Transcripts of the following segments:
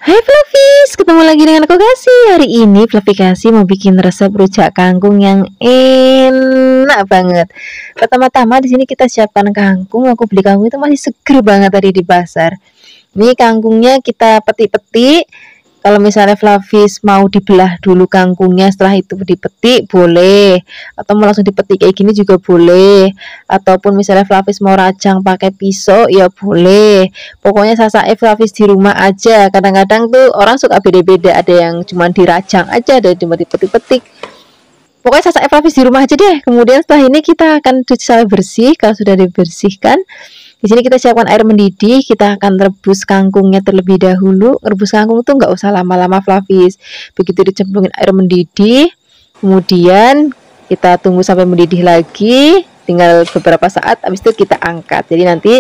Hai Fluffys, ketemu lagi dengan aku Kasih. Hari ini Fluffy Kasih mau bikin resep rujak kangkung yang enak banget. Pertama-tama di sini kita siapkan kangkung. Aku beli kangkung itu masih seger banget tadi di pasar. Ini kangkungnya kita petik-petik. Kalau misalnya Fluffys mau dibelah dulu kangkungnya, setelah itu dipetik boleh, atau mau langsung dipetik kayak gini juga boleh, ataupun misalnya Fluffys mau rajang pakai pisau ya boleh. Pokoknya sasai Fluffys di rumah aja. Kadang-kadang tuh orang suka beda-beda, ada yang cuma dirajang aja, ada yang cuma dipetik-petik. Pokoknya sasai Fluffys di rumah aja deh. Kemudian setelah ini kita akan cuci sampai bersih. Kalau sudah dibersihkan, di sini kita siapkan air mendidih. Kita akan rebus kangkungnya terlebih dahulu. Rebus kangkung tuh nggak usah lama-lama Fluffys. Begitu dicemplungin air mendidih, kemudian kita tunggu sampai mendidih lagi. Tinggal beberapa saat, habis itu kita angkat. Jadi nanti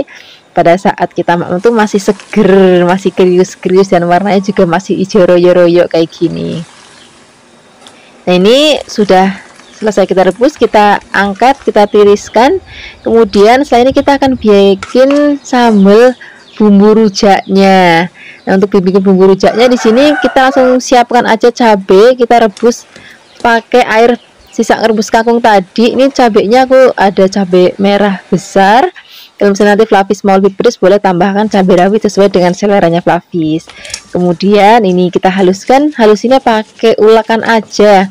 pada saat kita makan tuh masih seger, masih krius-krius, dan warnanya juga masih hijau royo-royo kayak gini. Nah, ini sudah selesai kita rebus, kita angkat, kita tiriskan. Kemudian setelah ini kita akan bikin sambal bumbu rujaknya. Nah, untuk bikin bumbu rujaknya di sini kita langsung siapkan aja cabai, kita rebus pakai air sisa rebus kangkung tadi. Ini cabenya aku ada cabai merah besar. Kalau misalnya nanti Fluffys mau lebih pedas, boleh tambahkan cabai rawit sesuai dengan seleranya Fluffys. Kemudian ini kita halusinnya pakai ulakan aja.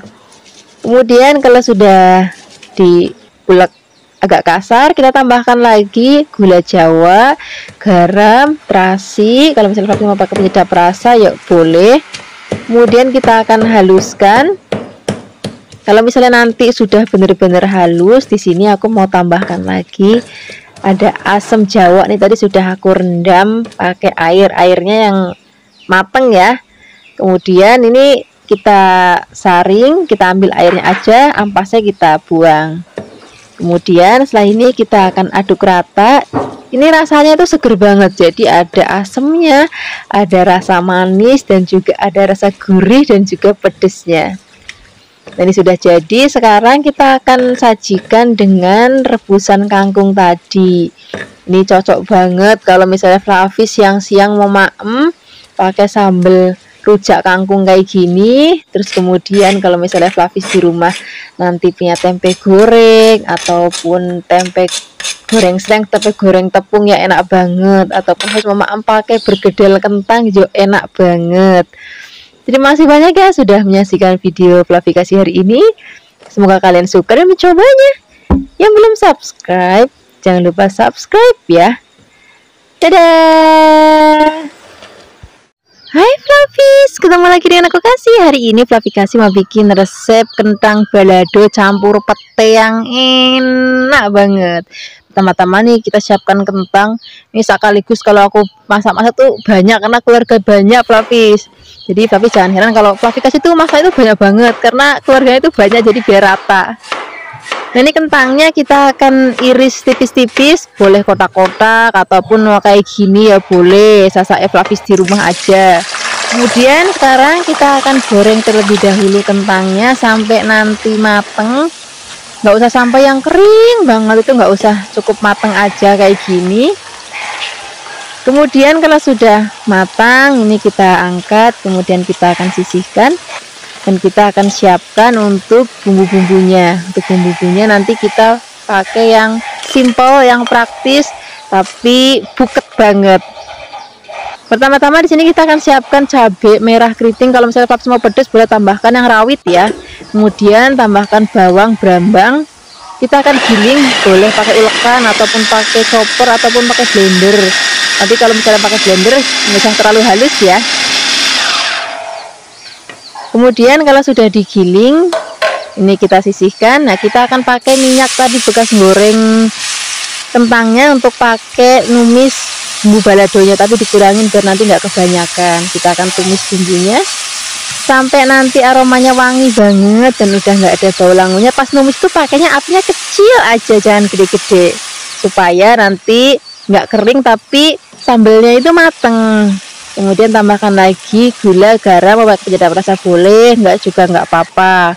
Kemudian kalau sudah diulek agak kasar, kita tambahkan lagi gula jawa, garam, terasi. Kalau misalnya Fluffys mau pakai penyedap rasa ya boleh. Kemudian kita akan haluskan. Kalau misalnya nanti sudah benar-benar halus, di sini aku mau tambahkan lagi ada asam jawa. Nih tadi sudah aku rendam pakai airnya yang mateng ya. Kemudian ini kita saring, kita ambil airnya aja, ampasnya kita buang. Kemudian setelah ini kita akan aduk rata. Ini rasanya itu seger banget, jadi ada asamnya, ada rasa manis, dan juga ada rasa gurih dan juga pedesnya. Nah, ini sudah jadi. Sekarang kita akan sajikan dengan rebusan kangkung tadi. Ini cocok banget kalau misalnya Fluffys siang-siang mau maem pakai sambal rujak kangkung kayak gini. Terus kemudian kalau misalnya Fluffys di rumah nanti punya tempe goreng ataupun tempe goreng sreng, tempe goreng tepung, ya enak banget. Ataupun harus mau maem pakai bergedel kentang juga enak banget. Terima kasih banyak ya sudah menyaksikan video Fluffy Kasih hari ini. Semoga kalian suka dan mencobanya. Yang belum subscribe, jangan lupa subscribe ya. Dadah. Hai Fluffys, ketemu lagi dengan aku Kasih. Hari ini Fluffy Kasih mau bikin resep kentang balado campur pete yang enak banget. Pertama-tama nih kita siapkan kentang. Ini sekaligus kalau aku masak-masak tuh banyak karena keluarga banyak Fluffys. Jadi Fluffys jangan heran kalau Fluffy Kasih tuh masak itu banyak banget karena keluarganya itu banyak, jadi biar rata. Nah, ini kentangnya kita akan iris tipis-tipis, boleh kotak-kotak ataupun mau kayak gini ya boleh. Sasai Fluffys di rumah aja. Kemudian sekarang kita akan goreng terlebih dahulu kentangnya sampai nanti mateng. Nggak usah sampai yang kering banget, itu nggak usah, cukup mateng aja kayak gini. Kemudian kalau sudah matang, ini kita angkat, kemudian kita akan sisihkan dan kita akan siapkan untuk bumbu-bumbunya. Untuk bumbu-bumbunya nanti kita pakai yang simple, yang praktis tapi buket banget. Pertama-tama di sini kita akan siapkan cabai merah keriting. Kalau misalnya Fluffys mau pedas boleh tambahkan yang rawit ya. Kemudian tambahkan bawang brambang. Kita akan giling, boleh pakai ulekan ataupun pakai chopper ataupun pakai blender. Nanti kalau misalnya pakai blender nggak usah terlalu halus ya. Kemudian kalau sudah digiling, ini kita sisihkan. Nah, kita akan pakai minyak tadi bekas goreng kentangnya untuk pakai numis bumbu baladonya, tapi dikurangin biar nanti nggak kebanyakan. Kita akan tumis bumbunya sampai nanti aromanya wangi banget dan udah nggak ada bau langunya. Pas numis tuh pakainya apinya kecil aja, jangan gede-gede, supaya nanti nggak kering tapi sambalnya itu mateng. Kemudian tambahkan lagi gula, garam, penyedap rasa boleh, nggak juga nggak apa-apa.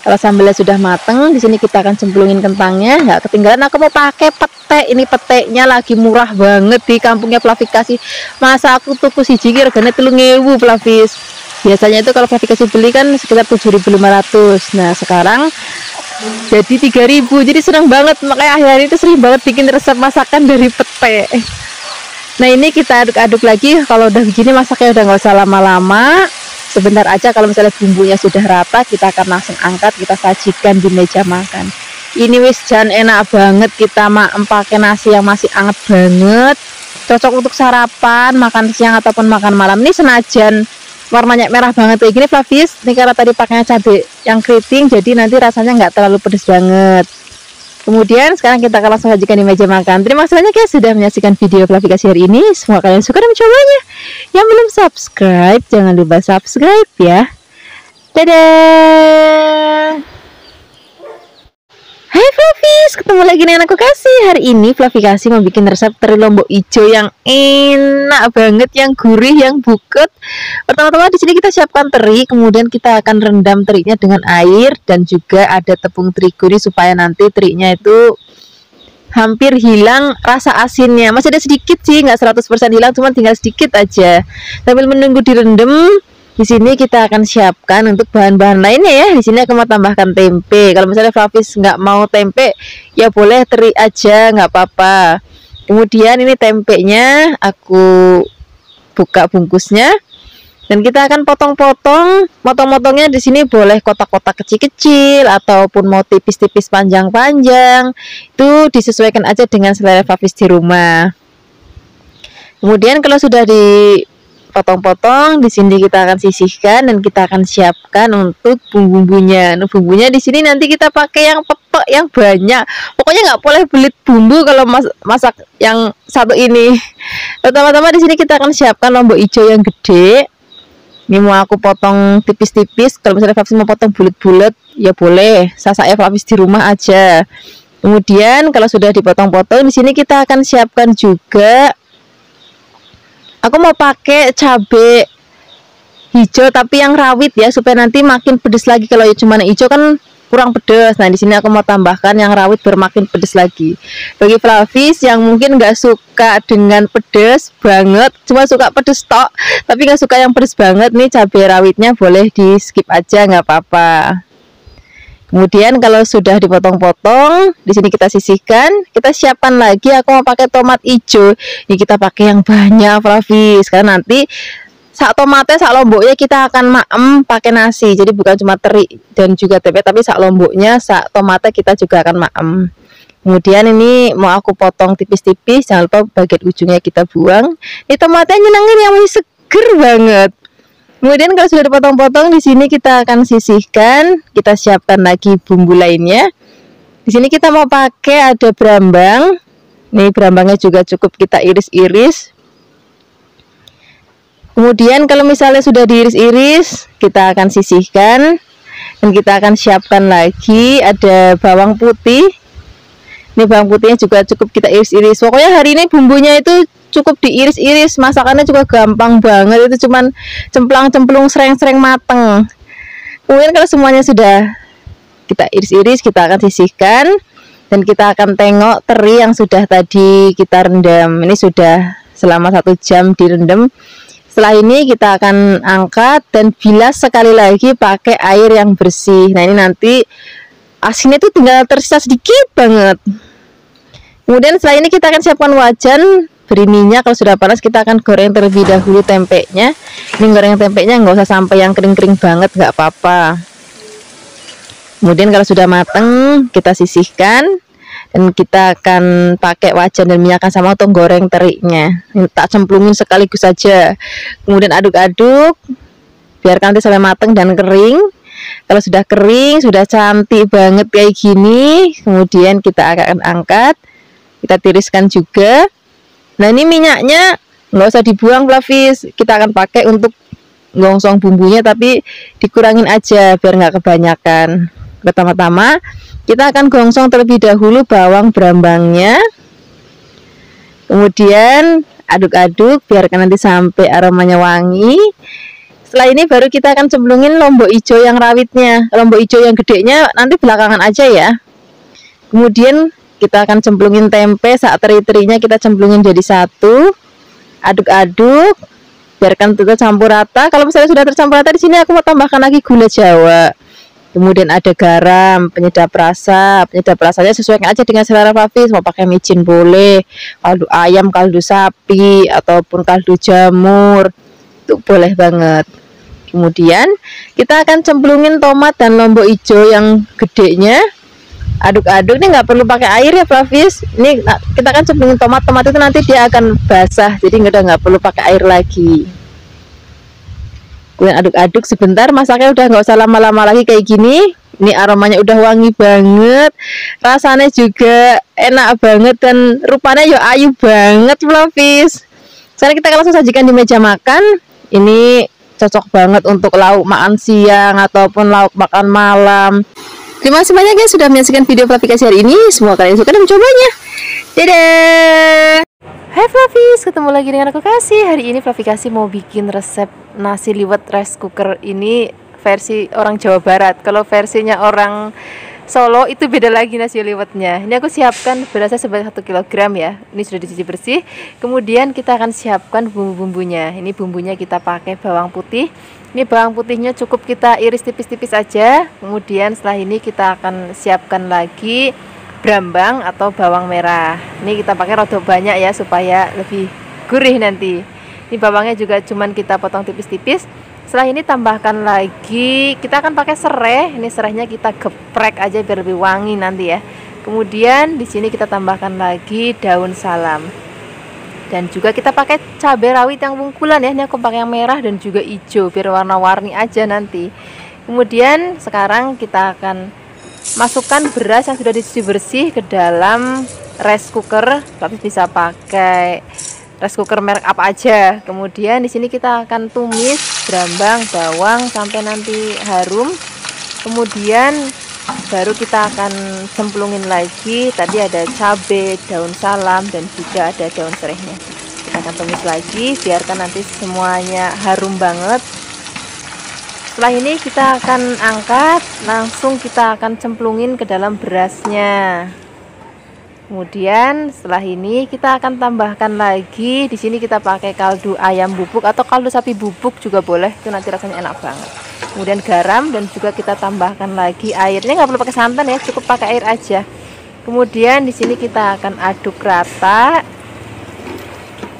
Kalau sambalnya sudah mateng, di sini kita akan cemplungin kentangnya. Nggak ketinggalan, aku mau pakai pete. Ini petenya lagi murah banget di kampungnya Flavikasi. Masa aku tuku siji ki regane 3.000 Flavis. Biasanya itu kalau Flavikasi beli kan sekitar 7.500. Nah, sekarang jadi 3.000. Jadi senang banget, makanya akhir-akhir itu sering banget bikin resep masakan dari pete. Nah, ini kita aduk-aduk lagi. Kalau udah begini masaknya udah nggak usah lama-lama. Sebentar aja, kalau misalnya bumbunya sudah rata, kita akan langsung angkat, kita sajikan di meja makan. Ini wis jan enak banget, kita pakai nasi yang masih anget banget. Cocok untuk sarapan, makan siang ataupun makan malam. Ini senajan warnanya merah banget kayak gini Flavis, ini karena tadi pakainya cabai yang keriting, jadi nanti rasanya nggak terlalu pedas banget. Kemudian sekarang kita akan langsung sajikan di meja makan. Terima kasih banyak ya sudah menyaksikan video Flavikasi hari ini. Semoga kalian suka dan mencobanya. Yang belum subscribe, jangan lupa subscribe ya. Dadah. Hai Flavis, ketemu lagi dengan aku Kasih. Hari ini Flavikasi mau bikin resep teri lombok hijau yang enak banget, yang gurih, yang buket. Pertama-tama di sini kita siapkan teri, kemudian kita akan rendam terinya dengan air dan juga ada tepung terigu ini supaya nanti terinya itu hampir hilang rasa asinnya. Masih ada sedikit sih, nggak 100% hilang, cuma tinggal sedikit aja. Sambil menunggu direndam, di sini kita akan siapkan untuk bahan-bahan lainnya ya. Di sini aku mau tambahkan tempe. Kalau misalnya Flavis nggak mau tempe, ya boleh teri aja, nggak apa-apa. Kemudian ini tempenya aku buka bungkusnya dan kita akan potong-potong. Potong-potongnya di sini boleh kotak-kotak kecil-kecil ataupun mau tipis-tipis panjang-panjang. Itu disesuaikan aja dengan selera Flavis di rumah. Kemudian kalau sudah potong-potong, di sini kita akan sisihkan dan kita akan siapkan untuk bumbu-bumbunya. Nah, bumbunya di sini nanti kita pakai yang pepek yang banyak. Pokoknya nggak boleh belit bumbu kalau masak yang satu ini. Pertama-tama di sini kita akan siapkan lombok hijau yang gede. Ini mau aku potong tipis-tipis. Kalau misalnya Flavis mau potong bulat-bulat, ya boleh. Sasaknya Flavis di rumah aja. Kemudian kalau sudah dipotong-potong, di sini kita akan siapkan juga. Aku mau pakai cabai hijau tapi yang rawit ya, supaya nanti makin pedes lagi. Kalau cuma hijau kan kurang pedas. Nah, di sini aku mau tambahkan yang rawit biar makin pedes lagi. Bagi Flavis yang mungkin nggak suka dengan pedas banget, cuma suka pedes tok, tapi nggak suka yang pedes banget, nih cabai rawitnya boleh di skip aja, nggak apa-apa. Kemudian kalau sudah dipotong-potong, di sini kita sisihkan, kita siapkan lagi. Aku mau pakai tomat hijau. Ini kita pakai yang banyak Flavis, karena nanti sak tomatnya, sak lomboknya kita akan maem pakai nasi. Jadi bukan cuma teri dan juga tempe, tapi sak lomboknya, sak tomatnya kita juga akan maem. Kemudian ini mau aku potong tipis-tipis, jangan lupa bagian ujungnya kita buang. Ini tomatnya nyenengin yang masih seger banget. Kemudian kalau sudah dipotong-potong, di sini kita akan sisihkan, kita siapkan lagi bumbu lainnya. Di sini kita mau pakai ada berambang. Nih berambangnya juga cukup kita iris-iris. Kemudian kalau misalnya sudah diiris-iris, kita akan sisihkan dan kita akan siapkan lagi ada bawang putih. Ini bawang putihnya juga cukup kita iris-iris. Pokoknya hari ini bumbunya itu cukup diiris-iris, masakannya juga gampang banget, itu cuman cemplang-cemplung sereng-sereng mateng. Kemudian kalau semuanya sudah kita iris-iris, kita akan sisihkan dan kita akan tengok teri yang sudah tadi kita rendam. Ini sudah selama 1 jam direndam. Setelah ini kita akan angkat dan bilas sekali lagi pakai air yang bersih. Nah, ini nanti asinnya itu tinggal tersisa sedikit banget. Kemudian setelah ini kita akan siapkan wajan, beri minyak. Kalau sudah panas kita akan goreng terlebih dahulu tempenya. Ini goreng tempenya nggak usah sampai yang kering-kering banget, nggak apa-apa. Kemudian kalau sudah mateng kita sisihkan dan kita akan pakai wajan dan minyak sama untuk goreng terinya. Ini tak cemplungin sekaligus saja. Kemudian aduk-aduk, biarkan nanti sampai mateng dan kering. Kalau sudah kering, sudah cantik banget kayak gini, kemudian kita akan angkat, kita tiriskan juga. Nah, ini minyaknya nggak usah dibuang Flavis, kita akan pakai untuk gongsong bumbunya, tapi dikurangin aja biar nggak kebanyakan. Pertama-tama kita akan gongsong terlebih dahulu bawang berambangnya, kemudian aduk-aduk biarkan nanti sampai aromanya wangi. Setelah ini baru kita akan cemplungin lombok hijau yang rawitnya. Lombok hijau yang gedenya nanti belakangan aja ya. Kemudian kita akan cemplungin tempe, saat teri-terinya kita cemplungin jadi satu. Aduk-aduk, biarkan itu campur rata. Kalau misalnya sudah tercampur rata, di sini aku mau tambahkan lagi gula Jawa. Kemudian ada garam, penyedap rasa. Penyedap rasanya sesuaikan aja dengan selera Fafis. Mau pakai micin boleh, kaldu ayam, kaldu sapi, ataupun kaldu jamur, itu boleh banget. Kemudian kita akan cemplungin tomat dan lombok hijau yang gedenya. Aduk-aduk, ini nggak perlu pakai air ya Fafis. Ini kita akan cemplungin tomat itu nanti dia akan basah, jadi nggak perlu pakai air lagi. Kemudian aduk-aduk sebentar, masaknya udah nggak usah lama-lama lagi kayak gini. Ini aromanya udah wangi banget, rasanya juga enak banget dan rupanya ya ayu banget Fafis. Sekarang kita langsung sajikan di meja makan. Ini cocok banget untuk lauk makan siang ataupun lauk makan malam. Terima kasih banyak ya sudah menyaksikan video Fluffy Kasih hari ini. Semoga kalian suka dan mencobanya. Dadah. Hai Fluffy, ketemu lagi dengan aku Kasih. Hari ini Fluffy Kasih mau bikin resep nasi liwet rice cooker. Ini versi orang Jawa Barat. Kalau versinya orang Solo itu beda lagi nasi liwetnya. Ini aku siapkan berasnya sebanyak 1 kg ya. Ini sudah dicuci bersih. Kemudian kita akan siapkan bumbu-bumbunya. Ini bumbunya kita pakai bawang putih. Ini bawang putihnya cukup kita iris tipis-tipis aja. Kemudian setelah ini kita akan siapkan lagi brambang atau bawang merah. Ini kita pakai rodok banyak ya supaya lebih gurih nanti. Ini bawangnya juga cuman kita potong tipis-tipis. Setelah ini tambahkan lagi, kita akan pakai serai. Ini serainya kita geprek aja biar lebih wangi nanti ya. Kemudian di sini kita tambahkan lagi daun salam. Dan juga kita pakai cabai rawit yang bungkulan ya. Ini aku pakai yang merah dan juga hijau biar warna-warni aja nanti. Kemudian sekarang kita akan masukkan beras yang sudah dicuci bersih ke dalam rice cooker. Tapi bisa pakai rice cooker merek apa aja. Kemudian di sini kita akan tumis brambang, bawang sampai nanti harum. Kemudian baru kita akan cemplungin lagi. Tadi ada cabai, daun salam dan juga ada daun serehnya. Kita akan tumis lagi, biarkan nanti semuanya harum banget. Setelah ini kita akan angkat, langsung kita akan cemplungin ke dalam berasnya. Kemudian setelah ini kita akan tambahkan lagi, di sini kita pakai kaldu ayam bubuk atau kaldu sapi bubuk juga boleh, itu nanti rasanya enak banget. Kemudian garam dan juga kita tambahkan lagi airnya, nggak perlu pakai santan ya, cukup pakai air aja. Kemudian di sini kita akan aduk rata.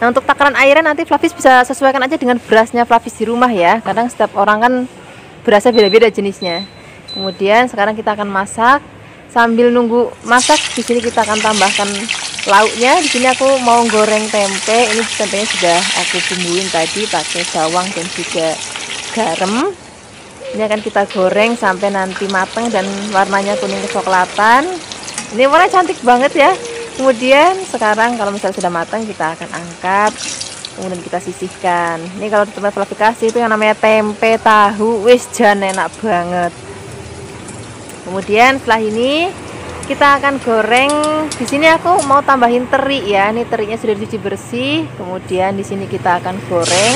Nah untuk takaran airnya nanti Fluffy bisa sesuaikan aja dengan berasnya Fluffy di rumah ya, kadang setiap orang kan berasnya beda-beda jenisnya. Kemudian sekarang kita akan masak. Sambil nunggu masak, di sini kita akan tambahkan lauknya. Di sini aku mau goreng tempe. Ini tempenya sudah aku bumbuin tadi pakai bawang dan juga garam. Ini akan kita goreng sampai nanti matang dan warnanya kuning kecoklatan. Ini warna cantik banget ya. Kemudian sekarang kalau misalnya sudah matang, kita akan angkat. Kemudian kita sisihkan. Ini kalau di tempat Fluffy Kasih itu yang namanya tempe tahu, wis jan enak banget. Kemudian setelah ini kita akan goreng. Di sini aku mau tambahin teri ya. Ini terinya sudah dicuci bersih. Kemudian di sini kita akan goreng.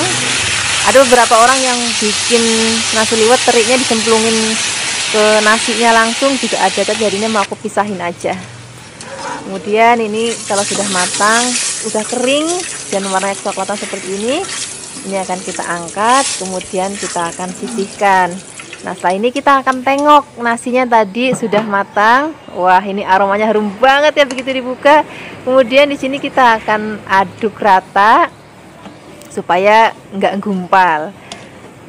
Ada beberapa orang yang bikin nasi liwet terinya dicemplungin ke nasinya langsung juga ada, tapi hari ini mau aku pisahin aja. Kemudian ini kalau sudah matang, udah kering dan warnanya kecoklatan seperti ini akan kita angkat. Kemudian kita akan sisihkan. Nah setelah ini kita akan tengok nasinya tadi sudah matang. Wah ini aromanya harum banget ya begitu dibuka. Kemudian di sini kita akan aduk rata supaya nggak gumpal.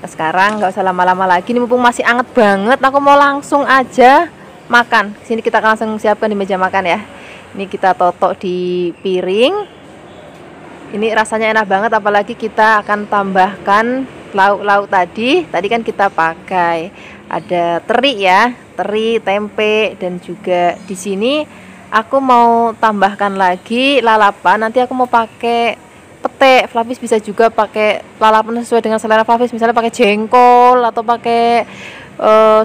Nah sekarang nggak usah lama-lama lagi. Ini mumpung masih anget banget, aku mau langsung aja makan. Sini kita akan langsung siapkan di meja makan ya. Ini kita totok di piring. Ini rasanya enak banget, apalagi kita akan tambahkan lauk-lauk tadi kan kita pakai ada teri ya, teri, tempe dan juga di sini aku mau tambahkan lagi lalapan. Nanti aku mau pakai pete. Fluffy bisa juga pakai lalapan sesuai dengan selera Fluffy, misalnya pakai jengkol atau pakai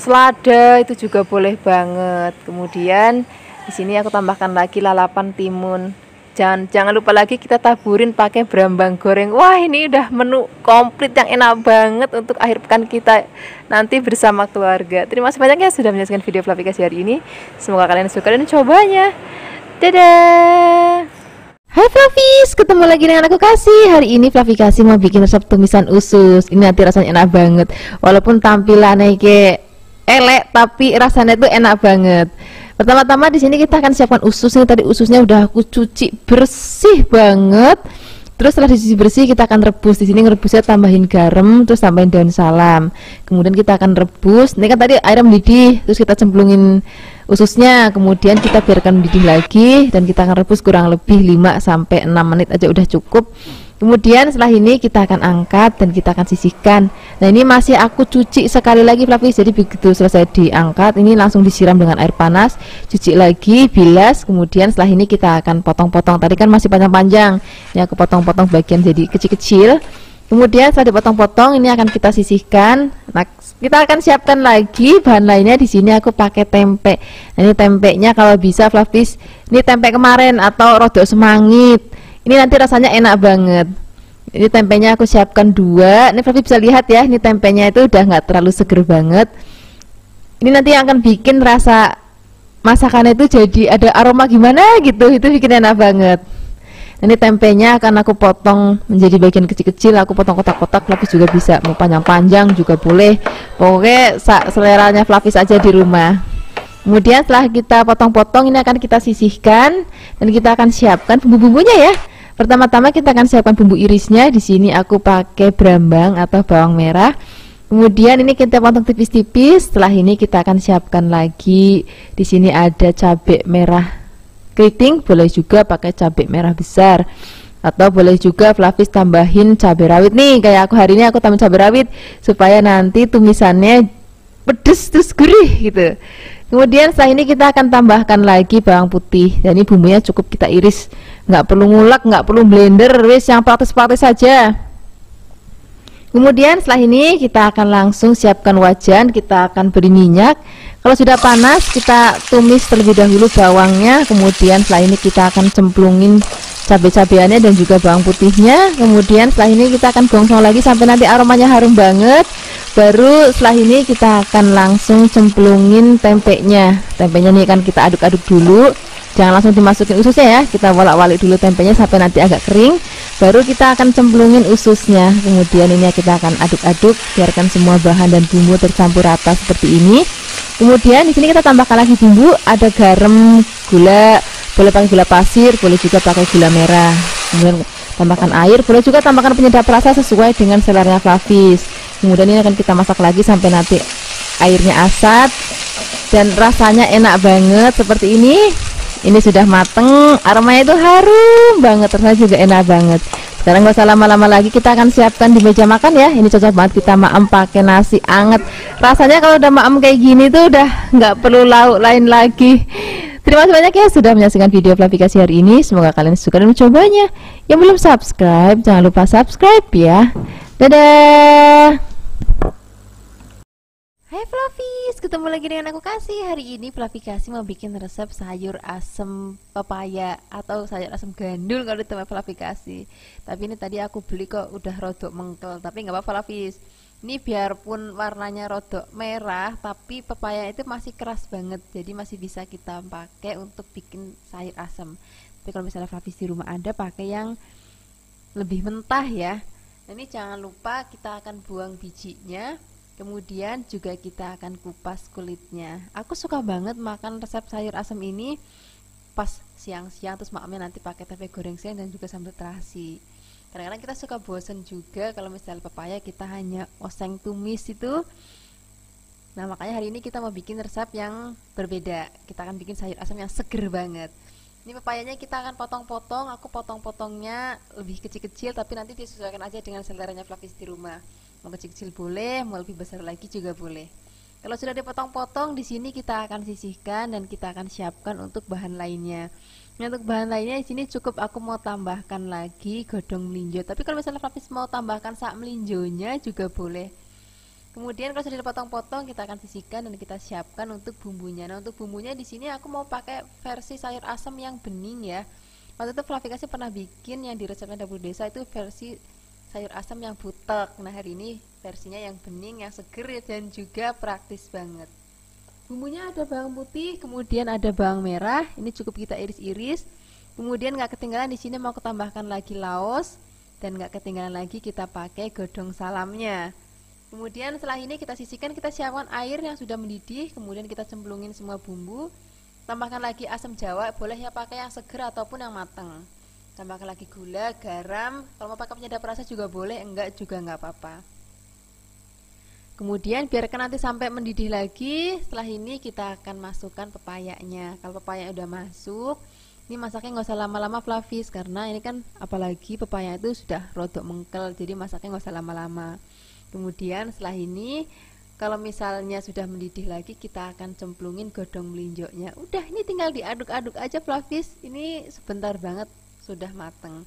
selada, itu juga boleh banget. Kemudian di sini aku tambahkan lagi lalapan timun Jangan lupa lagi kita taburin pakai brambang goreng. Wah, ini udah menu komplit yang enak banget untuk akhir pekan kita nanti bersama keluarga. Terima kasih banyak ya sudah menyaksikan video Fluffy Kasih hari ini. Semoga kalian suka dan cobanya. Dadah. Hai Fluffies, ketemu lagi dengan aku Kasih. Hari ini Fluffy Kasih mau bikin resep tumisan usus. Ini nanti rasanya enak banget. Walaupun tampilannya kayak elek, tapi rasanya itu enak banget. Pertama-tama di sini kita akan siapkan usus. Ini tadi ususnya udah aku cuci bersih banget. Terus setelah dicuci bersih kita akan rebus. Di sini ngerebusnya tambahin garam, terus tambahin daun salam. Kemudian kita akan rebus. Ini kan tadi airnya mendidih, terus kita cemplungin ususnya. Kemudian kita biarkan mendidih lagi dan kita akan rebus kurang lebih 5 sampai 6 menit aja udah cukup. Kemudian setelah ini kita akan angkat dan kita akan sisihkan. Nah, ini masih aku cuci sekali lagi Fluffy. Jadi begitu selesai diangkat, ini langsung disiram dengan air panas, cuci lagi, bilas. Kemudian setelah ini kita akan potong-potong. Tadi kan masih panjang-panjang. Ini aku potong-potong bagian jadi kecil-kecil. Kemudian setelah dipotong-potong, ini akan kita sisihkan. Nah, kita akan siapkan lagi bahan lainnya. Di sini aku pakai tempe. Nah, ini tempenya kalau bisa Fluffy, ini tempe kemarin atau rodok semangit. Ini nanti rasanya enak banget. Ini tempenya aku siapkan 2. Ini Fluffy bisa lihat ya, ini tempenya itu udah nggak terlalu seger banget. Ini nanti yang akan bikin rasa masakannya itu jadi ada aroma gimana gitu. Itu bikin enak banget. Ini tempenya akan aku potong menjadi bagian kecil-kecil. Aku potong kotak-kotak. Fluffy juga bisa, mau panjang-panjang juga boleh. Pokoknya seleranya Fluffy aja di rumah. Kemudian setelah kita potong-potong, ini akan kita sisihkan dan kita akan siapkan bumbu-bumbunya ya. Pertama-tama kita akan siapkan bumbu irisnya. Di sini aku pakai brambang atau bawang merah. Kemudian ini kita potong tipis-tipis. Setelah ini kita akan siapkan lagi. Di sini ada cabai merah keriting, boleh juga pakai cabai merah besar. Atau boleh juga Fluffy tambahin cabai rawit nih. Kayak aku hari ini aku tambahin cabai rawit supaya nanti tumisannya pedes terus gurih gitu. Kemudian setelah ini kita akan tambahkan lagi bawang putih. Dan ini bumbunya cukup kita iris, nggak perlu ngulek, nggak perlu blender, wis yang praktis-praktis saja. Kemudian setelah ini kita akan langsung siapkan wajan. Kita akan beri minyak. Kalau sudah panas kita tumis terlebih dahulu bawangnya. Kemudian setelah ini kita akan cemplungin cabai-cabiannya dan juga bawang putihnya. Kemudian setelah ini kita akan gongsong lagi sampai nanti aromanya harum banget. Baru setelah ini kita akan langsung cemplungin tempenya. Tempenya ini kan kita aduk-aduk dulu. Jangan langsung dimasukin ususnya ya. Kita wolak-walik dulu tempenya sampai nanti agak kering. Baru kita akan cemplungin ususnya. Kemudian ini kita akan aduk-aduk, biarkan semua bahan dan bumbu tercampur rata seperti ini. Kemudian di sini kita tambahkan lagi bumbu, ada garam, gula, boleh pakai gula pasir, boleh juga pakai gula merah. Kemudian tambahkan air, boleh juga tambahkan penyedap rasa sesuai dengan seleranya Fluffy. Kemudian ini akan kita masak lagi sampai nanti airnya asat dan rasanya enak banget seperti ini. Ini sudah mateng, aromanya itu harum banget, rasanya juga enak banget. Sekarang gak usah lama-lama lagi, kita akan siapkan di meja makan ya. Ini cocok banget kita maem pakai nasi anget. Rasanya kalau udah maem kayak gini tuh udah nggak perlu lauk lain lagi. Terima kasih banyak ya sudah menyaksikan video Fluffy Kasih hari ini. Semoga kalian suka dan mencobanya. Yang belum subscribe, jangan lupa subscribe ya. Dadah. Hai Fluffies, ketemu lagi dengan aku Kasih. Hari ini Fluffy Kasih mau bikin resep sayur asem pepaya atau sayur asem gandul kalau di tempat Fluffy Kasih. Tapi ini tadi aku beli kok udah rodok mengkel, tapi nggak apa-apa Fluffies. Ini biarpun warnanya rodok merah, tapi pepaya itu masih keras banget, jadi masih bisa kita pakai untuk bikin sayur asem. Tapi kalau misalnya Fluffies di rumah ada, pakai yang lebih mentah ya. Nah, ini jangan lupa kita akan buang bijinya. Kemudian juga kita akan kupas kulitnya. Aku suka banget makan resep sayur asem ini pas siang-siang, terus malamnya nanti pakai tempe goreng siang dan juga sambal terasi. Kadang-kadang kita suka bosen juga kalau misalnya pepaya kita hanya oseng tumis itu. Nah, makanya hari ini kita mau bikin resep yang berbeda. Kita akan bikin sayur asem yang seger banget. Ini pepayanya kita akan potong-potong. Aku potong-potongnya lebih kecil-kecil, tapi nanti disesuaikan aja dengan seleranya Fluffy di rumah. Mau kecil-kecil boleh, mau lebih besar lagi juga boleh. Kalau sudah dipotong-potong, di sini kita akan sisihkan dan kita akan siapkan untuk bahan lainnya. Nah, untuk bahan lainnya di sini cukup aku mau tambahkan lagi godong melinjo. Tapi kalau misalnya Fluffy mau tambahkan sak melinjonya juga boleh. Kemudian kalau sudah dipotong-potong, kita akan sisihkan dan kita siapkan untuk bumbunya. Nah, untuk bumbunya di sini aku mau pakai versi sayur asem yang bening ya. Waktu itu Fluffy Kasih pernah bikin yang di resepnya Dapur Desa itu versi sayur asam yang butek. Nah hari ini versinya yang bening, yang seger dan juga praktis banget. Bumbunya ada bawang putih, kemudian ada bawang merah. Ini cukup kita iris-iris. Kemudian nggak ketinggalan di sini mau ketambahkan lagi laos, dan nggak ketinggalan lagi kita pakai godong salamnya. Kemudian setelah ini kita sisihkan, kita siapkan air yang sudah mendidih, kemudian kita cemplungin semua bumbu. Tambahkan lagi asam jawa, boleh ya pakai yang seger ataupun yang matang. Tambahkan lagi gula, garam, kalau mau pakai penyedap rasa juga boleh, enggak juga enggak apa-apa. Kemudian biarkan nanti sampai mendidih lagi. Setelah ini kita akan masukkan pepayanya. Kalau pepaya udah masuk, ini masaknya nggak usah lama-lama Flavis, karena ini kan apalagi pepaya itu sudah rodok mengkel, jadi masaknya nggak usah lama-lama. Kemudian setelah ini kalau misalnya sudah mendidih lagi, kita akan cemplungin godong melinjoknya. Udah, ini tinggal diaduk-aduk aja Flavis. Ini sebentar banget sudah mateng.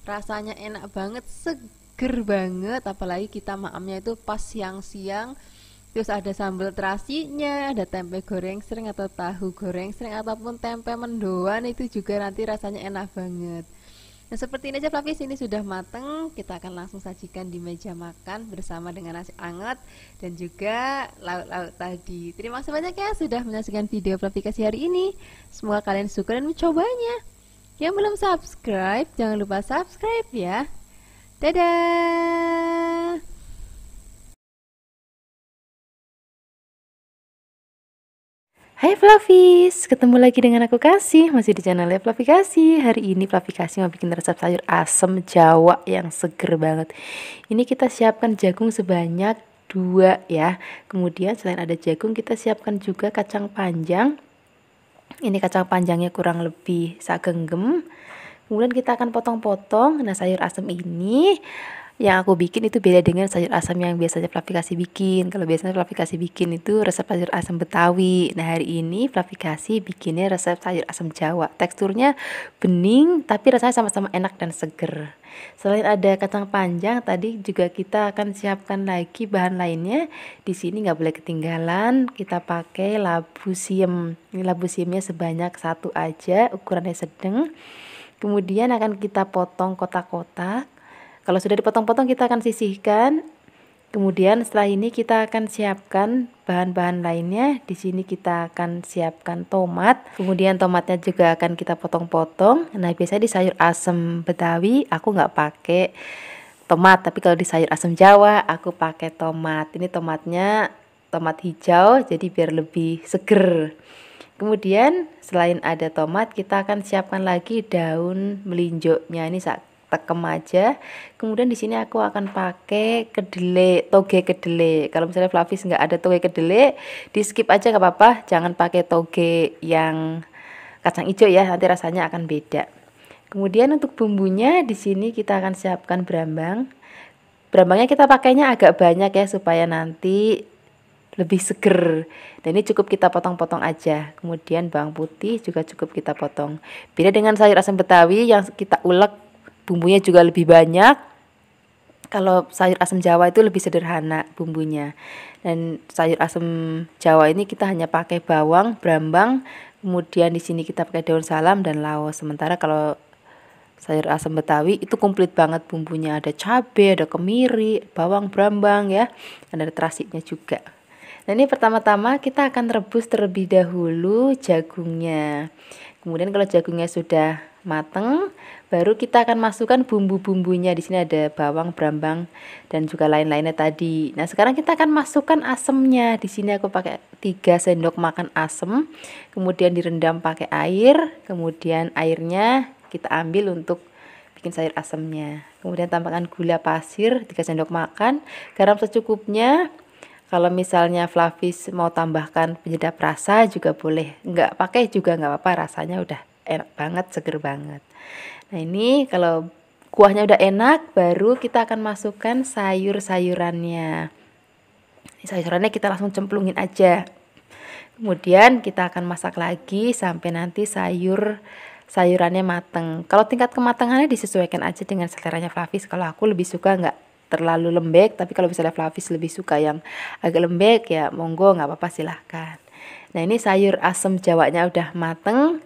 Rasanya enak banget, seger banget, apalagi kita maamnya itu pas siang-siang. Terus ada sambal terasinya, ada tempe goreng sering atau tahu goreng sering ataupun tempe mendoan, itu juga nanti rasanya enak banget. Nah seperti ini aja Flavis, ini sudah mateng. Kita akan langsung sajikan di meja makan bersama dengan nasi anget dan juga lauk-lauk tadi. Terima kasih banyak ya sudah menyaksikan video Fluffy Kasih hari ini. Semoga kalian suka dan mencobanya. Yang belum subscribe, jangan lupa subscribe ya. Dadah. Hai Flavis, ketemu lagi dengan aku Kasih, masih di channelnya Fluffy Kasih. Hari ini Fluffy Kasih mau bikin resep sayur asem Jawa yang seger banget. Ini kita siapkan jagung sebanyak 2 ya. Kemudian selain ada jagung, kita siapkan juga kacang panjang. Ini kacang panjangnya kurang lebih sagenggem. Kemudian kita akan potong-potong. Nah sayur asem ini yang aku bikin itu beda dengan sayur asam yang biasanya Fluffy Kasih bikin. Kalau biasanya Fluffy Kasih bikin itu resep sayur asam Betawi. Nah hari ini Fluffy Kasih bikinnya resep sayur asam Jawa. Teksturnya bening tapi rasanya sama-sama enak dan seger. Selain ada kacang panjang, tadi juga kita akan siapkan lagi bahan lainnya. Di sini nggak boleh ketinggalan, kita pakai labu siam. Ini labu siamnya sebanyak 1 aja, ukurannya sedang. Kemudian akan kita potong kotak-kotak. Kalau sudah dipotong-potong kita akan sisihkan. Kemudian setelah ini kita akan siapkan bahan-bahan lainnya. Di sini kita akan siapkan tomat. Kemudian tomatnya juga akan kita potong-potong. Nah biasanya di sayur asem Betawi aku nggak pakai tomat, tapi kalau di sayur asem Jawa aku pakai tomat. Ini tomatnya tomat hijau, jadi biar lebih seger. Kemudian selain ada tomat, kita akan siapkan lagi daun melinjoknya. Ini tekem aja. Kemudian di sini aku akan pakai kedelai, toge kedelai. Kalau misalnya Flavis nggak ada toge kedelai, di skip aja nggak apa-apa. Jangan pakai toge yang kacang hijau ya, nanti rasanya akan beda. Kemudian untuk bumbunya di sini kita akan siapkan brambang. Brambangnya kita pakainya agak banyak ya supaya nanti lebih seger. Dan ini cukup kita potong-potong aja. Kemudian bawang putih juga cukup kita potong. Beda dengan sayur asam Betawi yang kita ulek, bumbunya juga lebih banyak. Kalau sayur asam Jawa itu lebih sederhana bumbunya. Dan sayur asam Jawa ini kita hanya pakai bawang, brambang, kemudian di sini kita pakai daun salam dan laos. Sementara kalau sayur asam Betawi itu komplit banget bumbunya, ada cabai, ada kemiri, bawang, brambang ya, dan ada terasinya juga. Nah ini pertama-tama kita akan rebus terlebih dahulu jagungnya. Kemudian kalau jagungnya sudah mateng, baru kita akan masukkan bumbu-bumbunya. Di sini ada bawang, brambang, dan juga lain-lainnya tadi. Nah sekarang kita akan masukkan asemnya. Di sini aku pakai 3 sendok makan asem, kemudian direndam pakai air, kemudian airnya kita ambil untuk bikin sayur asemnya. Kemudian tambahkan gula pasir 3 sendok makan, garam secukupnya. Kalau misalnya Flavis mau tambahkan penyedap rasa juga boleh, nggak pakai juga nggak apa-apa, rasanya udah enak banget, seger banget. Nah ini kalau kuahnya udah enak, baru kita akan masukkan sayur-sayurannya. Sayurannya kita langsung cemplungin aja. Kemudian kita akan masak lagi sampai nanti sayurannya mateng. Kalau tingkat kematangannya disesuaikan aja dengan seleranya Flavis. Kalau aku lebih suka nggak terlalu lembek, tapi kalau misalnya Flavis lebih suka yang agak lembek ya monggo, nggak apa-apa silahkan. Nah ini sayur asem Jawanya udah mateng.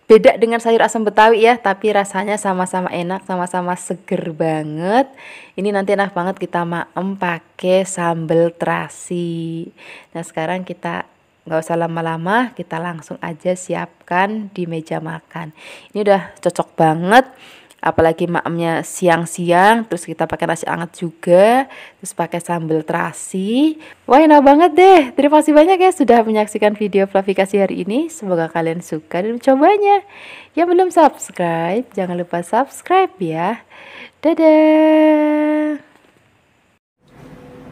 Beda dengan sayur asam betawi ya, tapi rasanya sama-sama enak, sama-sama seger banget. Ini nanti enak banget kita maem pakai sambal terasi. Nah sekarang kita nggak usah lama-lama, kita langsung aja siapkan di meja makan. Ini udah cocok banget, apalagi maemnya siang-siang, terus kita pakai nasi hangat juga, terus pakai sambal terasi. Wah enak banget deh. Terima kasih banyak ya sudah menyaksikan video Fluffy Kasih hari ini. Semoga kalian suka dan mencobanya. Yang belum subscribe, jangan lupa subscribe ya. Dadah.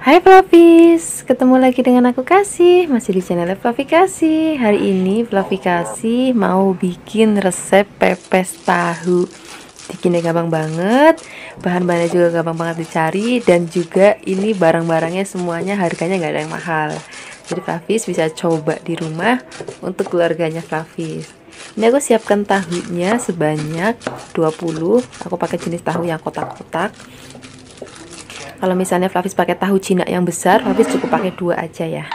Hai Fluffies, ketemu lagi dengan aku Kasih, masih di channel Fluffy Kasih. Hari ini Fluffy Kasih mau bikin resep pepes tahu. Bikinnya gampang banget, bahan-bahannya juga gampang banget dicari, dan juga ini barang-barangnya semuanya harganya nggak ada yang mahal. Jadi Fluffies bisa coba di rumah untuk keluarganya Fluffies. Ini aku siapkan tahunya sebanyak 20. Aku pakai jenis tahu yang kotak-kotak. Kalau misalnya Fluffies pakai tahu Cina yang besar, Fluffies cukup pakai 2 aja ya.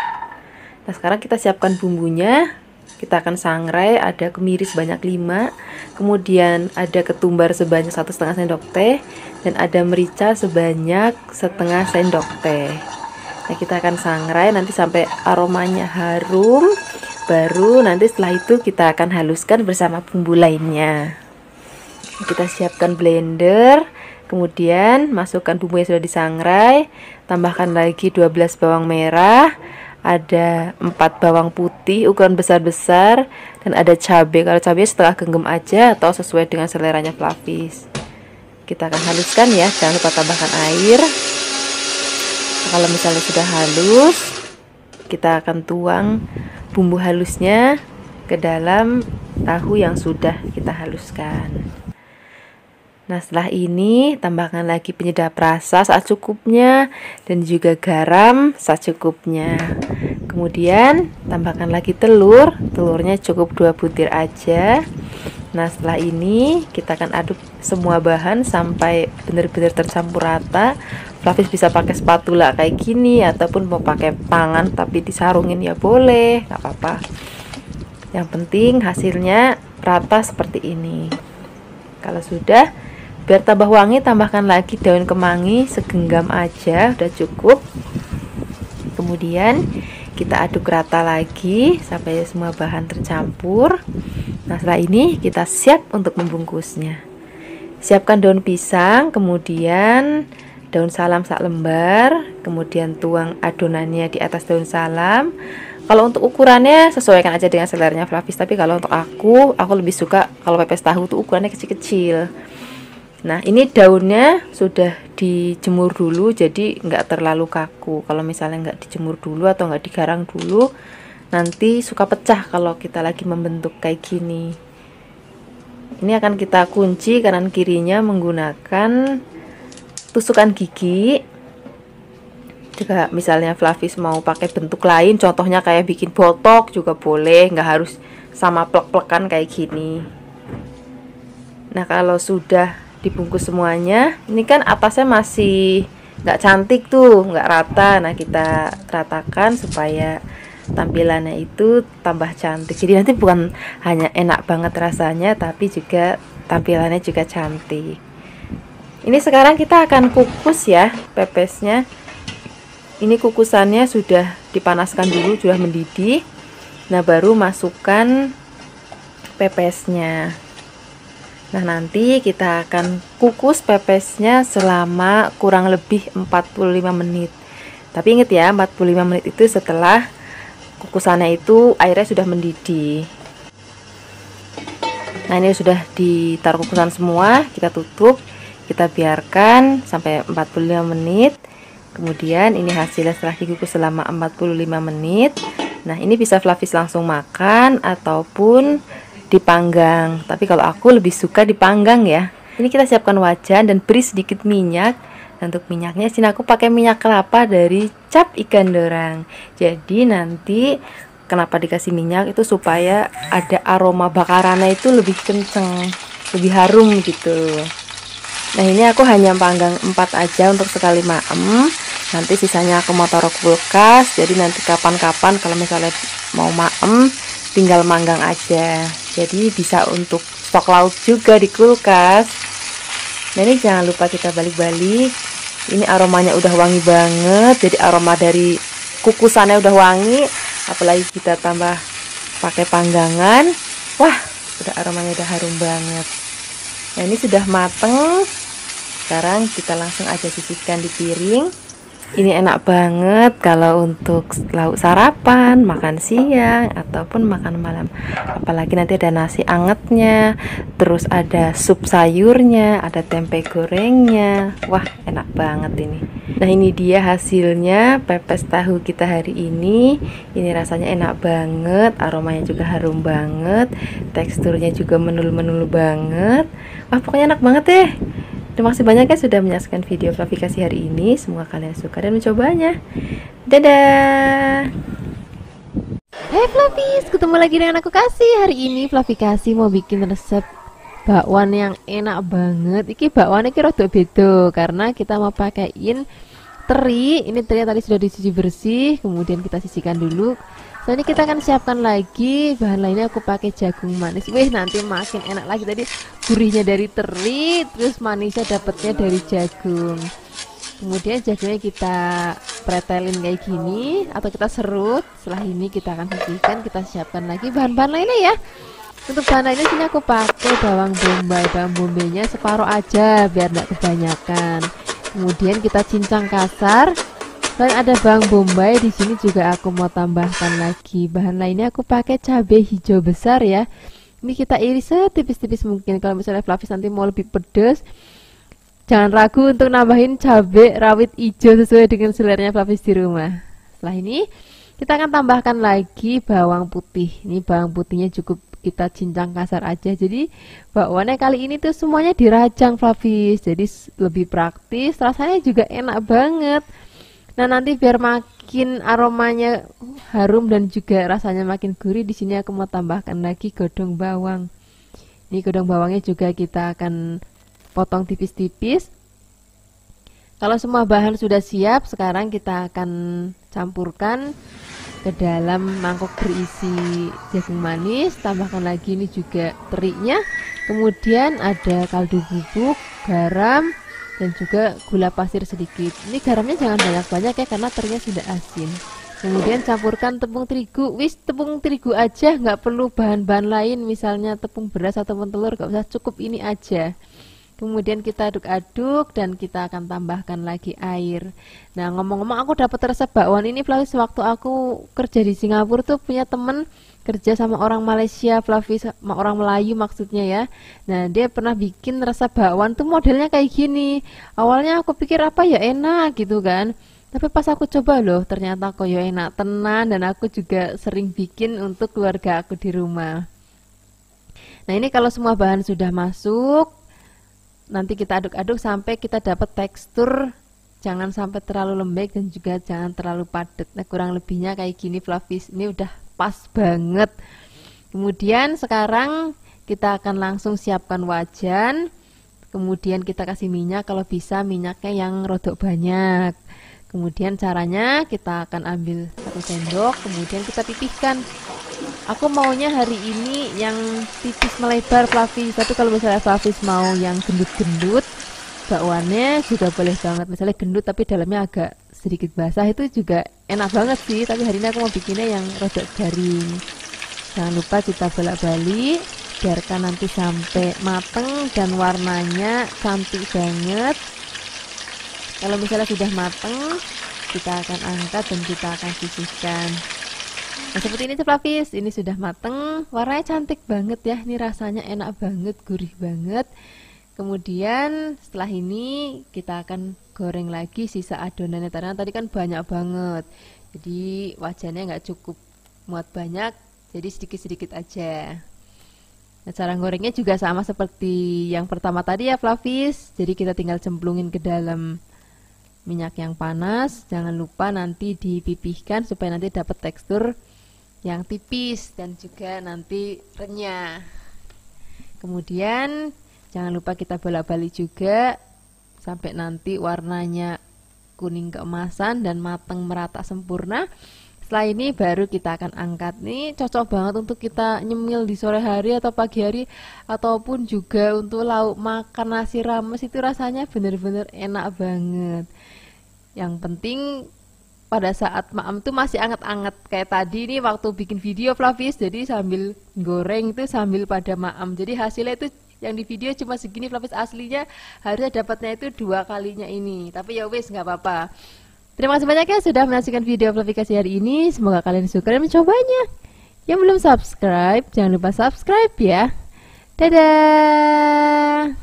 Nah sekarang kita siapkan bumbunya. Kita akan sangrai, ada kemiri sebanyak 5, kemudian ada ketumbar sebanyak 1,5 sendok teh, dan ada merica sebanyak 1/2 sendok teh. Nah kita akan sangrai nanti sampai aromanya harum, baru nanti setelah itu kita akan haluskan bersama bumbu lainnya. Kita siapkan blender, kemudian masukkan bumbu yang sudah disangrai, tambahkan lagi 12 bawang merah, ada 4 bawang putih ukuran besar-besar, dan ada cabai. Kalau cabai setengah genggam aja atau sesuai dengan seleranya Fluffies. Kita akan haluskan ya, jangan lupa tambahkan air. Nah, kalau misalnya sudah halus, kita akan tuang bumbu halusnya ke dalam tahu yang sudah kita haluskan. Nah setelah ini tambahkan lagi penyedap rasa secukupnya, dan juga garam secukupnya. Kemudian tambahkan lagi telur, telurnya cukup 2 butir aja. Nah setelah ini kita akan aduk semua bahan sampai benar-benar tercampur rata. Fluffies bisa pakai spatula kayak gini, ataupun mau pakai tangan tapi disarungin ya boleh, nggak apa-apa. Yang penting hasilnya rata seperti ini. Kalau sudah, biar tambah wangi, tambahkan lagi daun kemangi segenggam aja, udah cukup. Kemudian kita aduk rata lagi sampai semua bahan tercampur. Nah setelah ini kita siap untuk membungkusnya. Siapkan daun pisang, kemudian daun salam sak lembar, kemudian tuang adonannya di atas daun salam. Kalau untuk ukurannya sesuaikan aja dengan seleranya Fluffies, tapi kalau untuk aku lebih suka kalau pepes tahu tuh ukurannya kecil-kecil. Nah ini daunnya sudah dijemur dulu, jadi nggak terlalu kaku. Kalau misalnya nggak dijemur dulu atau nggak digarang dulu, nanti suka pecah kalau kita lagi membentuk kayak gini. Ini akan kita kunci kanan kirinya menggunakan tusukan gigi. Jika misalnya Fluffies mau pakai bentuk lain, contohnya kayak bikin botok juga boleh, nggak harus sama plek-plekan kayak gini. Nah kalau sudah dibungkus semuanya, ini kan atasnya masih nggak cantik tuh, nggak rata. Nah kita ratakan supaya tampilannya itu tambah cantik. Jadi nanti bukan hanya enak banget rasanya, tapi juga tampilannya juga cantik. Ini sekarang kita akan kukus ya pepesnya. Ini kukusannya sudah dipanaskan dulu, sudah mendidih. Nah baru masukkan pepesnya. Nah nanti kita akan kukus pepesnya selama kurang lebih 45 menit. Tapi ingat ya, 45 menit itu setelah kukusannya itu airnya sudah mendidih. Nah ini sudah ditaruh kukusan semua, kita tutup, kita biarkan sampai 45 menit. Kemudian ini hasilnya setelah dikukus selama 45 menit. Nah ini bisa Fluffies langsung makan ataupun dipanggang, tapi kalau aku lebih suka dipanggang ya. Ini kita siapkan wajan dan beri sedikit minyak. Dan untuk minyaknya sini aku pakai minyak kelapa dari Cap Ikan Dorang. Jadi nanti kenapa dikasih minyak itu supaya ada aroma bakarannya itu lebih kenceng, lebih harum gitu. Nah ini aku hanya panggang 4 aja untuk sekali maem. Nanti sisanya aku mau taruh kulkas, jadi nanti kapan-kapan kalau misalnya mau maem tinggal manggang aja. Jadi bisa untuk stok lauk juga di kulkas. Nah ini jangan lupa kita balik-balik. Ini aromanya udah wangi banget. Jadi aroma dari kukusannya udah wangi. Apalagi kita tambah pakai panggangan. Wah, udah aromanya udah harum banget. Nah ini sudah mateng. Sekarang kita langsung aja sisihkan di piring. Ini enak banget kalau untuk lauk sarapan, makan siang, ataupun makan malam. Apalagi nanti ada nasi angetnya, terus ada sup sayurnya, ada tempe gorengnya. Wah, enak banget ini. Nah, ini dia hasilnya pepes tahu kita hari ini. Ini rasanya enak banget, aromanya juga harum banget, teksturnya juga menul-menul banget. Wah, pokoknya enak banget deh. Terima kasih banyak ya sudah menyaksikan video Flavikasi hari ini. Semoga kalian suka dan mencobanya. Dadah. Hai Flavis, ketemu lagi dengan aku Kasih. Hari ini Flavikasi mau bikin resep bakwan yang enak banget. Iki bakwan iki rada beda karena kita mau pakaiin teri. Ini teri yang tadi sudah dicuci bersih, kemudian kita sisihkan dulu. Ini kita akan siapkan lagi bahan lainnya. Aku pakai jagung manis. Wih, nanti makin enak lagi. Tadi gurihnya dari teri, terus manisnya dapatnya dari jagung. Kemudian jagungnya kita pretelin kayak gini atau kita serut. Setelah ini kita akan sisihkan, kita siapkan lagi bahan-bahan lainnya ya. Untuk bahan lainnya sini aku pakai bawang bombay. Bawang bombaynya separuh aja biar tidak kebanyakan. Kemudian kita cincang kasar. Dan ada bawang bombay di sini juga aku mau tambahkan lagi. Bahan lainnya aku pakai cabai hijau besar ya. Ini kita iris setipis-tipis mungkin. Kalau misalnya Flavis nanti mau lebih pedas, jangan ragu untuk nambahin cabai rawit hijau sesuai dengan seleranya Flavis di rumah. Setelah ini kita akan tambahkan lagi bawang putih. Ini bawang putihnya cukup kita cincang kasar aja. Jadi bakwannya kali ini tuh semuanya dirajang Flavis. Jadi lebih praktis, rasanya juga enak banget. Nah, nanti biar makin aromanya harum dan juga rasanya makin gurih, di sini aku mau tambahkan lagi godong bawang. Ini godong bawangnya juga kita akan potong tipis-tipis. Kalau semua bahan sudah siap, sekarang kita akan campurkan ke dalam mangkok berisi jagung manis. Tambahkan lagi ini juga terinya. Kemudian ada kaldu bubuk, garam, dan juga gula pasir sedikit. Ini garamnya jangan banyak-banyak ya karena terinya sudah asin. Kemudian campurkan tepung terigu. Wis, tepung terigu aja, nggak perlu bahan-bahan lain, misalnya tepung beras atau telur, nggak usah, cukup ini aja. Kemudian kita aduk-aduk dan kita akan tambahkan lagi air. Nah, ngomong-ngomong aku dapat resep bakwan ini Flavis waktu aku kerja di Singapura tuh punya temen kerja sama orang Malaysia, Flavis, sama orang Melayu maksudnya ya. Nah, dia pernah bikin resep bakwan tuh modelnya kayak gini. Awalnya aku pikir apa ya enak gitu kan. Tapi pas aku coba loh, ternyata kok ya enak tenan, dan aku juga sering bikin untuk keluarga aku di rumah. Nah, ini kalau semua bahan sudah masuk, nanti kita aduk-aduk sampai kita dapat tekstur, jangan sampai terlalu lembek dan juga jangan terlalu padat. Nah, kurang lebihnya kayak gini Flavis. Ini udah pas banget. Kemudian sekarang kita akan langsung siapkan wajan. Kemudian kita kasih minyak, kalau bisa minyaknya yang rodok banyak. Kemudian caranya kita akan ambil 1 sendok, kemudian kita pipihkan. Aku maunya hari ini yang tipis melebar Flavis. Tapi kalau misalnya Flavis mau yang gendut-gendut, bakwannya juga boleh banget. Misalnya gendut tapi dalamnya agak sedikit basah, itu juga enak banget sih. Tapi hari ini aku mau bikinnya yang rodok garing. Jangan lupa kita bolak-balik, biarkan nanti sampai mateng dan warnanya cantik banget. Kalau misalnya sudah mateng, kita akan angkat dan kita akan sisihkan. Nah, seperti ini Flavis, ini sudah mateng, warnanya cantik banget ya. Ini rasanya enak banget, gurih banget. Kemudian setelah ini kita akan goreng lagi sisa adonannya. Tadi kan banyak banget, jadi wajannya nggak cukup muat banyak, jadi sedikit-sedikit aja. Nah, cara gorengnya juga sama seperti yang pertama tadi ya Flavis. Jadi kita tinggal cemplungin ke dalam minyak yang panas. Jangan lupa nanti dipipihkan supaya nanti dapat tekstur yang tipis dan juga nanti renyah. Kemudian jangan lupa kita bolak-balik juga sampai nanti warnanya kuning keemasan dan matang merata sempurna. Setelah ini baru kita akan angkat. Nih cocok banget untuk kita nyemil di sore hari atau pagi hari, ataupun juga untuk lauk makan nasi rames, itu rasanya bener-bener enak banget. Yang penting pada saat maam tuh masih anget-anget, kayak tadi nih waktu bikin video Flavis, jadi sambil goreng itu sambil pada maam, jadi hasilnya itu yang di video cuma segini Flavis, aslinya harusnya dapatnya itu 2 kalinya ini, tapi ya wes nggak apa-apa. Terima kasih banyak ya sudah menyaksikan video aplikasi hari ini. Semoga kalian suka dan mencobanya. Yang belum subscribe, jangan lupa subscribe ya. Dadah.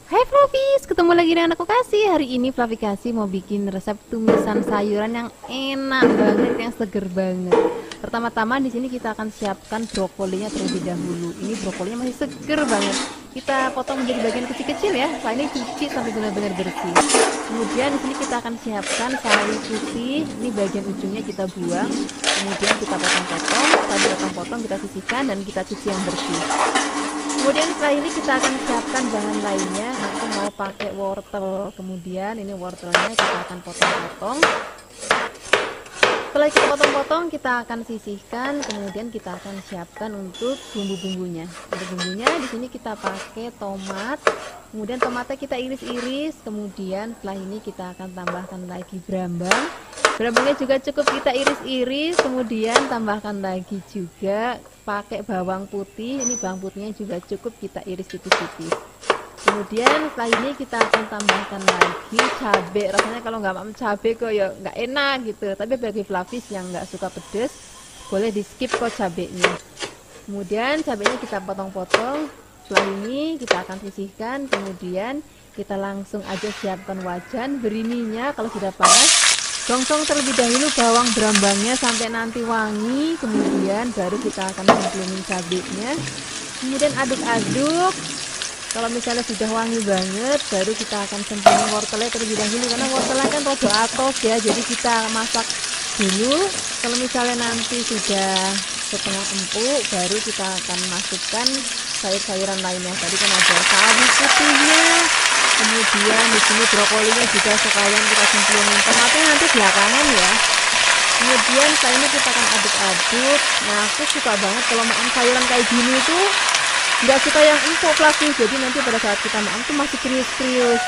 Hai Flavis, ketemu lagi dengan aku Kasih. Hari ini Flavikasi mau bikin resep tumisan sayuran yang enak banget, yang seger banget. Pertama-tama di sini kita akan siapkan brokolinya terlebih dahulu. Ini brokolinya masih seger banget. Kita potong menjadi bagian kecil-kecil ya. Setelah ini cuci sampai benar-benar bersih. Kemudian di sini kita akan siapkan sawi putih. Ini bagian ujungnya kita buang. Kemudian kita potong-potong. Tadi potong-potong kita sisihkan dan kita cuci yang bersih. Kemudian setelah ini kita akan siapkan bahan lainnya. Aku mau pakai wortel. Kemudian ini wortelnya kita akan potong-potong. Setelah kita potong-potong, kita akan sisihkan. Kemudian kita akan siapkan untuk bumbu-bumbunya. Untuk bumbunya di sini kita pakai tomat. Kemudian tomatnya kita iris-iris. Kemudian setelah ini kita akan tambahkan lagi brambang. Brambangnya juga cukup kita iris-iris. Kemudian tambahkan lagi juga pakai bawang putih. Ini bawang putihnya juga cukup kita iris tipis-tipis. Kemudian setelah ini kita akan tambahkan lagi cabai. Rasanya kalau nggak mau cabai kok ya nggak enak gitu. Tapi bagi Flavis yang nggak suka pedas, boleh di skip kok cabainya. Kemudian cabainya kita potong-potong. Setelah ini kita akan sisihkan. Kemudian kita langsung aja siapkan wajan, beri minyak kalau sudah panas. Gongsong terlebih dahulu bawang brambangnya sampai nanti wangi. Kemudian baru kita akan cemplungin cabainya. Kemudian aduk-aduk. Kalau misalnya sudah wangi banget, baru kita akan cemplungin wortelnya terlebih dahulu, karena wortelnya kan rada atos ya, jadi kita masak dulu. Kalau misalnya nanti sudah setengah empuk, baru kita akan masukkan sayur-sayuran lainnya. Tadi kan ada sawi putihnya, kemudian di sini brokolinya juga sekalian kita cemplungin. Tomatnya nanti belakangan ya. Kemudian setelah ini kita akan aduk-aduk. Nah, aku suka banget kalau makan sayuran kayak gini tuh nggak suka yang empuk Flavis, jadi nanti pada saat kita makan tuh masih krius-krius.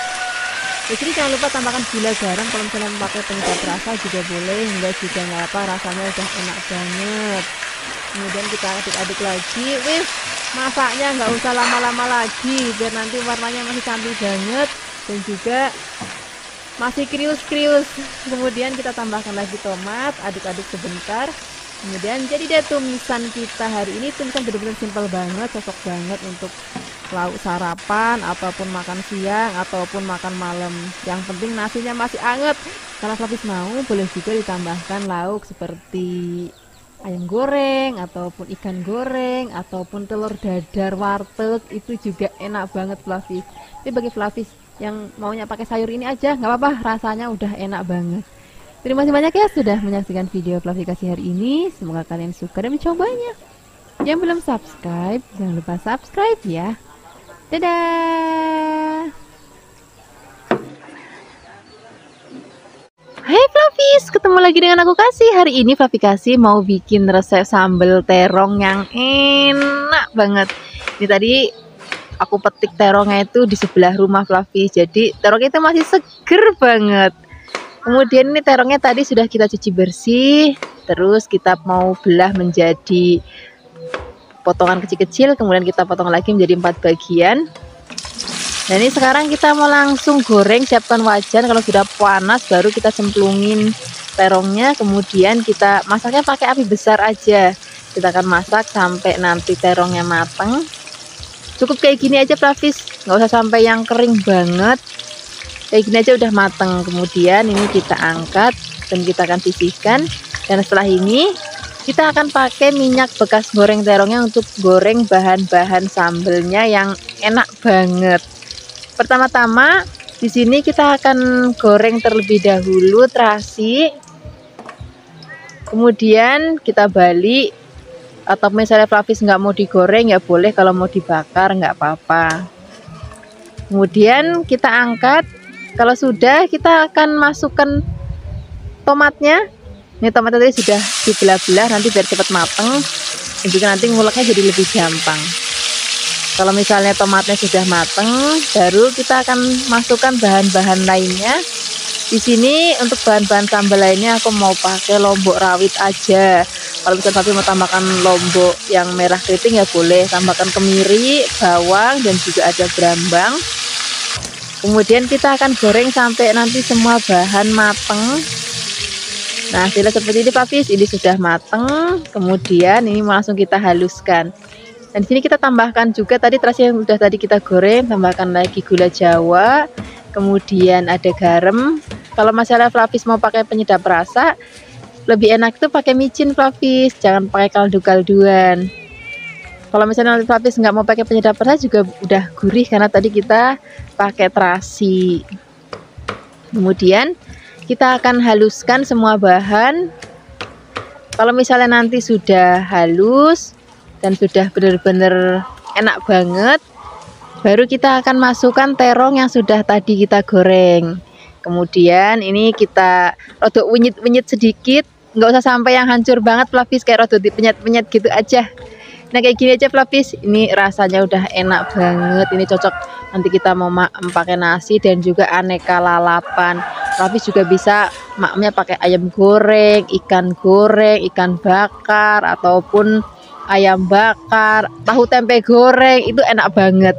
Di sini jangan lupa tambahkan gula garam, kalau misalnya pakai penyedap rasa juga boleh, enggak juga nggak apa, rasanya udah enak banget. Kemudian kita aduk-aduk lagi. Wih, masaknya nggak usah lama-lama lagi, biar nanti warnanya masih cantik banget dan juga masih krius-krius. Kemudian kita tambahkan lagi tomat, aduk-aduk sebentar. Kemudian jadi deh tumisan kita hari ini. Tumisan benar-benar simpel banget, cocok banget untuk lauk sarapan ataupun makan siang ataupun makan malam. Yang penting nasinya masih anget. Kalau Flavis mau, boleh juga ditambahkan lauk seperti ayam goreng ataupun ikan goreng ataupun telur dadar warteg, itu juga enak banget Flavis. Tapi bagi Flavis yang maunya pakai sayur ini aja nggak apa-apa, rasanya udah enak banget. Terima kasih banyak ya sudah menyaksikan video Flavikasi hari ini. Semoga kalian suka dan mencobanya. Yang belum subscribe, jangan lupa subscribe ya. Dadah. Hai Flavis, ketemu lagi dengan aku Kasih. Hari ini Flavikasi mau bikin resep sambal terong yang enak banget. Ini tadi aku petik terongnya itu di sebelah rumah Flavis. Jadi terongnya itu masih seger banget. Kemudian ini terongnya tadi sudah kita cuci bersih. Terus kita mau belah menjadi potongan kecil-kecil. Kemudian kita potong lagi menjadi 4 bagian. Dan ini sekarang kita mau langsung goreng. Siapkan wajan, kalau sudah panas baru kita cemplungin terongnya. Kemudian kita masaknya pakai api besar aja. Kita akan masak sampai nanti terongnya matang. Cukup kayak gini aja Flavis, nggak usah sampai yang kering banget. Kayak gini aja udah mateng. Kemudian ini kita angkat dan kita akan sisihkan. Dan setelah ini kita akan pakai minyak bekas goreng terongnya untuk goreng bahan-bahan sambelnya yang enak banget. Pertama-tama di sini kita akan goreng terlebih dahulu terasi. Kemudian kita balik, atau misalnya Flavis nggak mau digoreng ya boleh, kalau mau dibakar nggak apa-apa. Kemudian kita angkat Kalau sudah, kita akan masukkan tomatnya. Ini tomatnya tadi sudah dibelah-belah nanti biar cepat mateng, dan juga nanti nguleknya jadi lebih gampang. Kalau misalnya tomatnya sudah mateng, baru kita akan masukkan bahan-bahan lainnya. Di sini untuk bahan-bahan sambal lainnya aku mau pakai lombok rawit aja. Kalau misalnya tapi mau tambahkan lombok yang merah keriting ya boleh, tambahkan kemiri, bawang, dan juga ada berambang. Kemudian kita akan goreng sampai nanti semua bahan mateng. Nah, hasilnya seperti ini Pak Fis, ini sudah mateng. Kemudian ini langsung kita haluskan. Dan di sini kita tambahkan juga tadi terasi yang sudah tadi kita goreng, tambahkan lagi gula Jawa, kemudian ada garam. Kalau masalah Flavis mau pakai penyedap rasa, lebih enak itu pakai micin Flavis, jangan pakai kaldu-kalduan. Kalau misalnya nanti Flavis nggak mau pakai penyedap rasa juga udah gurih karena tadi kita pakai terasi. Kemudian kita akan haluskan semua bahan. Kalau misalnya nanti sudah halus dan sudah benar-benar enak banget, baru kita akan masukkan terong yang sudah tadi kita goreng. Kemudian ini kita rodok winyit-winyit sedikit, nggak usah sampai yang hancur banget Flavis, kayak rodok dipenyet-penyet gitu aja. Nah kayak gini aja Flavis, ini rasanya udah enak banget. Ini cocok nanti kita mau pakai nasi dan juga aneka lalapan. Flavis juga bisa maknya pakai ayam goreng, ikan bakar, ataupun ayam bakar, tahu tempe goreng, itu enak banget.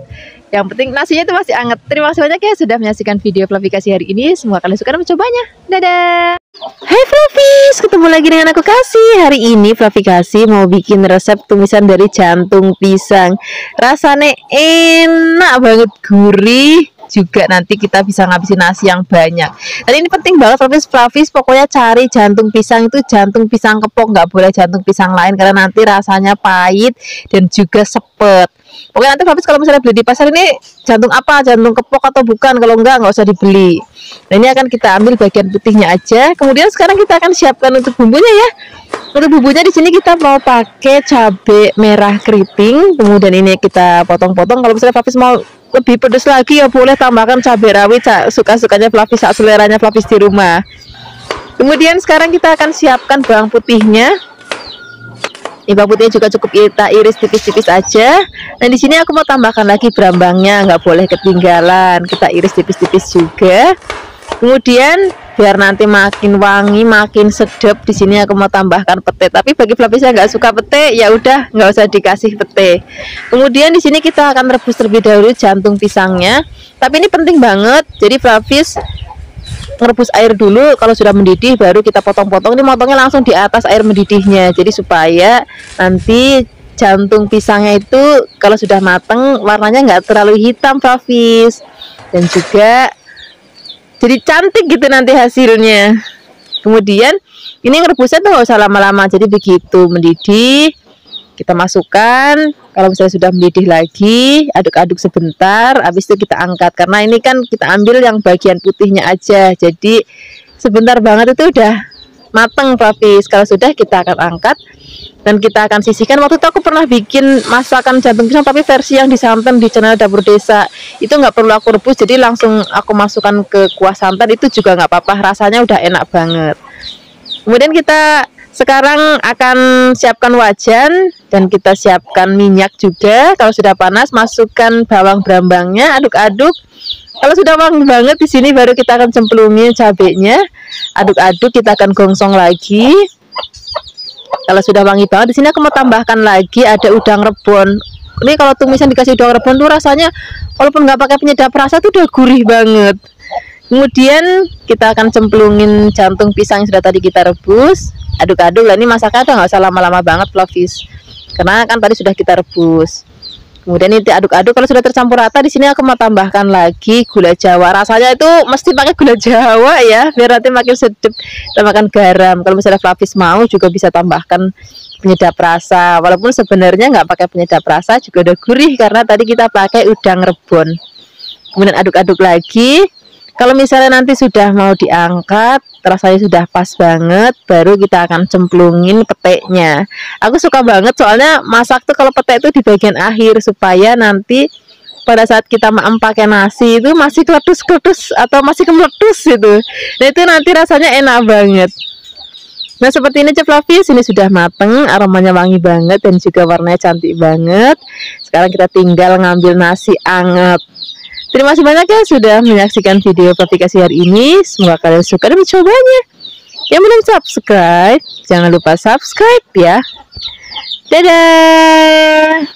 Yang penting nasinya itu masih anget. Terima kasih banyak ya sudah menyaksikan video Flavikasi hari ini. Semoga kalian suka dan mencobanya. Dadah. Hai Flavis, ketemu lagi dengan aku Kasih. Hari ini Flavikasi mau bikin resep tumisan dari jantung pisang. Rasanya enak banget, gurih. Juga nanti kita bisa ngabisin nasi yang banyak. Dan ini penting banget Flavis, pokoknya cari jantung pisang itu jantung pisang kepok, nggak boleh jantung pisang lain karena nanti rasanya pahit dan juga sepet. Pokoknya nanti Flavis kalau misalnya beli di pasar ini jantung apa, jantung kepok atau bukan, kalau nggak usah dibeli. Nah ini akan kita ambil bagian putihnya aja. Kemudian sekarang kita akan siapkan untuk bumbunya ya. Untuk bumbunya di sini kita mau pakai cabai merah keriting, kemudian ini kita potong-potong. Kalau misalnya Flavis mau lebih pedas lagi ya boleh tambahkan cabai rawit, suka-sukanya Flavis, seleranya Flavis di rumah. Kemudian sekarang kita akan siapkan bawang putihnya. Ini bawang putihnya juga cukup kita iris tipis-tipis aja. Nah di sini aku mau tambahkan lagi berambangnya, nggak boleh ketinggalan, kita iris tipis-tipis juga. Kemudian biar nanti makin wangi, makin sedap, di sini aku mau tambahkan pete. Tapi bagi Flavis yang nggak suka pete, ya udah nggak usah dikasih pete. Kemudian di sini kita akan rebus terlebih dahulu jantung pisangnya. Tapi ini penting banget. Jadi Flavis merebus air dulu, kalau sudah mendidih baru kita potong-potong. Ini motongnya langsung di atas air mendidihnya. Jadi supaya nanti jantung pisangnya itu kalau sudah mateng warnanya nggak terlalu hitam Flavis. Dan juga jadi cantik gitu nanti hasilnya. Kemudian ini ngerebusnya tuh gak usah lama-lama. Jadi begitu mendidih kita masukkan. Kalau misalnya sudah mendidih lagi, aduk-aduk sebentar, habis itu kita angkat. Karena ini kan kita ambil yang bagian putihnya aja, jadi sebentar banget itu udah mateng Flavis. Kalau sudah kita akan angkat dan kita akan sisihkan. Waktu itu aku pernah bikin masakan jantung pisang tapi versi yang di santan di channel Dapur Desa. Itu nggak perlu aku rebus, jadi langsung aku masukkan ke kuah santan, itu juga nggak apa-apa, rasanya udah enak banget. Kemudian kita sekarang akan siapkan wajan dan kita siapkan minyak juga. Kalau sudah panas masukkan bawang berambangnya, aduk-aduk. Kalau sudah wangi banget di sini baru kita akan cemplungin cabenya. Aduk-aduk, kita akan gongsong lagi. Kalau sudah wangi banget di sini aku mau tambahkan lagi ada udang rebon. Ini kalau tumisan dikasih udang rebon tuh rasanya walaupun nggak pakai penyedap rasa tuh udah gurih banget. Kemudian kita akan cemplungin jantung pisang yang sudah tadi kita rebus. Aduk-aduk. Lah ini masaknya udah nggak usah lama-lama banget Flavis, karena kan tadi sudah kita rebus. Kemudian ini aduk-aduk. Kalau sudah tercampur rata di sini aku mau tambahkan lagi gula Jawa. Rasanya itu mesti pakai gula Jawa ya, biar nanti makin sedap. Tambahkan garam. Kalau misalnya Flavis mau juga bisa tambahkan penyedap rasa. Walaupun sebenarnya nggak pakai penyedap rasa juga udah gurih karena tadi kita pakai udang rebon. Kemudian aduk-aduk lagi. Kalau misalnya nanti sudah mau diangkat, rasanya sudah pas banget, baru kita akan cemplungin petenya. Aku suka banget soalnya masak tuh kalau pete itu di bagian akhir supaya nanti pada saat kita maem pakai nasi itu masih kletus-kletus atau masih kemeletus gitu. Nah itu nanti rasanya enak banget. Nah seperti ini Chef Flavis, ini sudah mateng, aromanya wangi banget dan juga warnanya cantik banget. Sekarang kita tinggal ngambil nasi anget. Terima kasih banyak ya sudah menyaksikan video Flavikasi hari ini. Semoga kalian suka dan mencobanya. Yang belum subscribe, jangan lupa subscribe ya. Dadah.